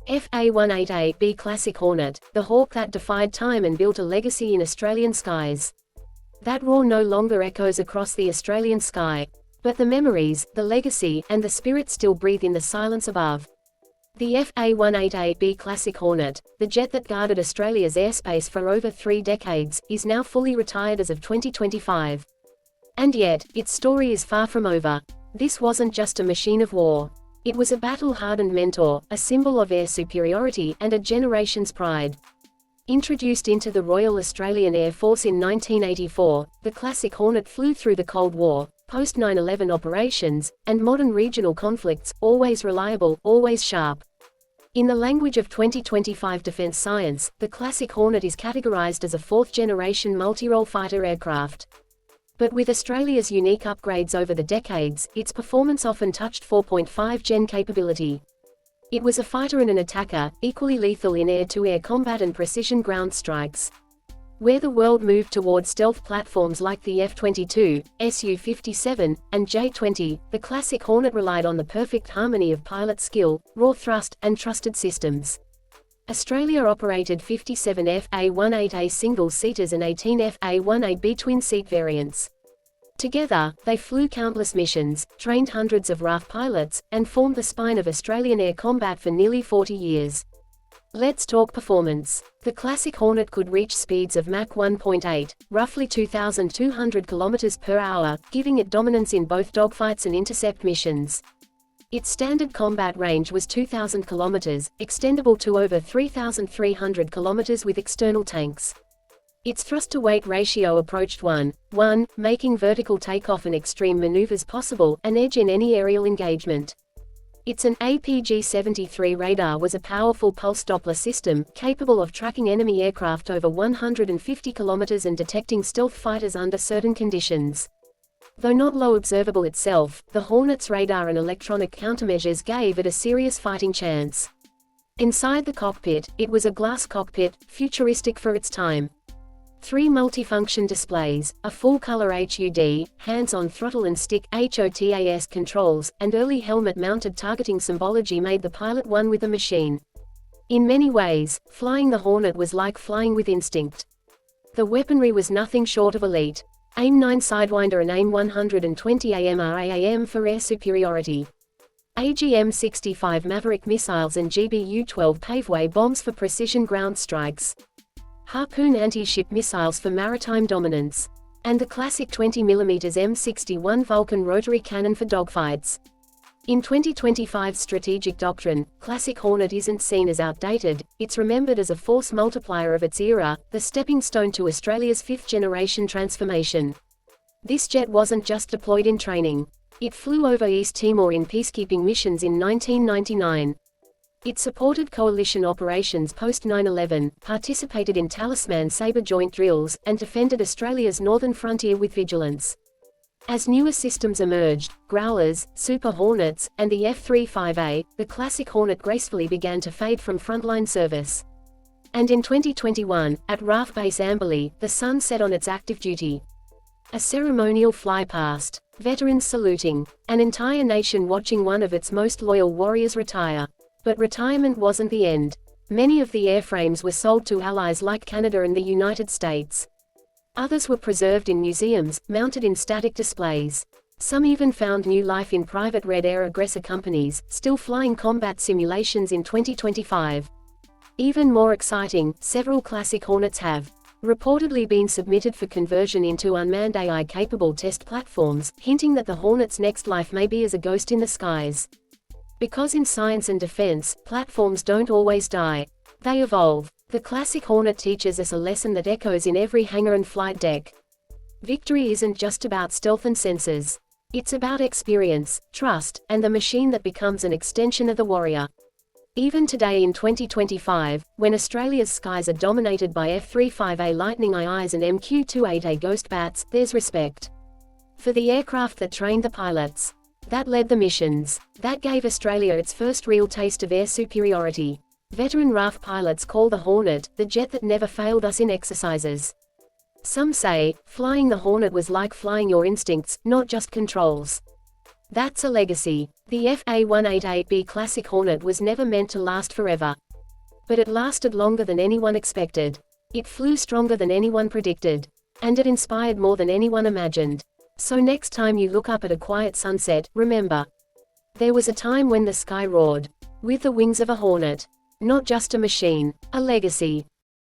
A-18B Classic Hornet, the hawk that defied time and built a legacy in Australian skies. That roar no longer echoes across the Australian sky. But the memories, the legacy, and the spirit still breathe in the silence above. The A-18B Classic Hornet, the jet that guarded Australia's airspace for over 3 decades, is now fully retired as of 2025. And yet, its story is far from over. This wasn't just a machine of war. It was a battle-hardened mentor, a symbol of air superiority, and a generation's pride. Introduced into the Royal Australian Air Force in 1984, the Classic Hornet flew through the Cold War, post-9/11 operations, and modern regional conflicts, always reliable, always sharp. In the language of 2025 defense science, the Classic Hornet is categorized as a 4th-generation multi-role fighter aircraft. But with Australia's unique upgrades over the decades, its performance often touched 4.5 Gen capability. It was a fighter and an attacker, equally lethal in air-to-air combat and precision ground strikes. Where the world moved toward stealth platforms like the F-22, Su-57, and J-20, the Classic Hornet relied on the perfect harmony of pilot skill, raw thrust, and trusted systems. Australia operated 57 F/A-18A single-seaters and 18 F/A-18B twin-seat variants. Together, they flew countless missions, trained hundreds of RAF pilots, and formed the spine of Australian air combat for nearly 40 years. Let's talk performance. The Classic Hornet could reach speeds of Mach 1.8, roughly 2,200 km per hour, giving it dominance in both dogfights and intercept missions. Its standard combat range was 2,000 km, extendable to over 3,300 km with external tanks. Its thrust-to-weight ratio approached 1:1, making vertical takeoff and extreme maneuvers possible, an edge in any aerial engagement. Its an APG-73 radar was a powerful pulse Doppler system, capable of tracking enemy aircraft over 150 km and detecting stealth fighters under certain conditions. Though not low observable itself, the Hornet's radar and electronic countermeasures gave it a serious fighting chance. Inside the cockpit, it was a glass cockpit, futuristic for its time. 3 multifunction displays, a full-color HUD, hands-on throttle and stick HOTAS controls, and early helmet-mounted targeting symbology made the pilot one with the machine. In many ways, flying the Hornet was like flying with instinct. The weaponry was nothing short of elite. AIM-9 Sidewinder and AIM-120 AMRAAM for air superiority. AGM-65 Maverick missiles and GBU-12 paveway bombs for precision ground strikes. Harpoon anti-ship missiles for maritime dominance. And the classic 20mm M61 Vulcan rotary cannon for dogfights. In 2025's strategic doctrine, Classic Hornet isn't seen as outdated, it's remembered as a force multiplier of its era, the stepping stone to Australia's 5th-generation transformation. This jet wasn't just deployed in training. It flew over East Timor in peacekeeping missions in 1999. It supported coalition operations post-9/11, participated in Talisman Sabre joint drills, and defended Australia's northern frontier with vigilance. As newer systems emerged, Growlers, Super Hornets, and the F-35A, the Classic Hornet gracefully began to fade from frontline service. And in 2021, at RAF Base Amberley, the sun set on its active duty. A ceremonial flypast, veterans saluting, an entire nation watching one of its most loyal warriors retire. But retirement wasn't the end. Many of the airframes were sold to allies like Canada and the United States. Others were preserved in museums, mounted in static displays. Some even found new life in private Red Air aggressor companies, still flying combat simulations in 2025. Even more exciting, several Classic Hornets have reportedly been submitted for conversion into unmanned AI-capable test platforms, hinting that the Hornet's next life may be as a ghost in the skies. Because in science and defense, platforms don't always die. They evolve. The Classic Hornet teaches us a lesson that echoes in every hangar and flight deck. Victory isn't just about stealth and sensors. It's about experience, trust, and the machine that becomes an extension of the warrior. Even today in 2025, when Australia's skies are dominated by F-35A Lightning IIs and MQ-28A Ghost Bats, there's respect for the aircraft that trained the pilots, that led the missions, that gave Australia its first real taste of air superiority. Veteran RAF pilots call the Hornet the jet that never failed us in exercises. Some say, flying the Hornet was like flying your instincts, not just controls. That's a legacy. The FA-188B Classic Hornet was never meant to last forever. But it lasted longer than anyone expected. It flew stronger than anyone predicted. And it inspired more than anyone imagined. So next time you look up at a quiet sunset, remember. There was a time when the sky roared. With the wings of a hornet. Not just a machine, a legacy.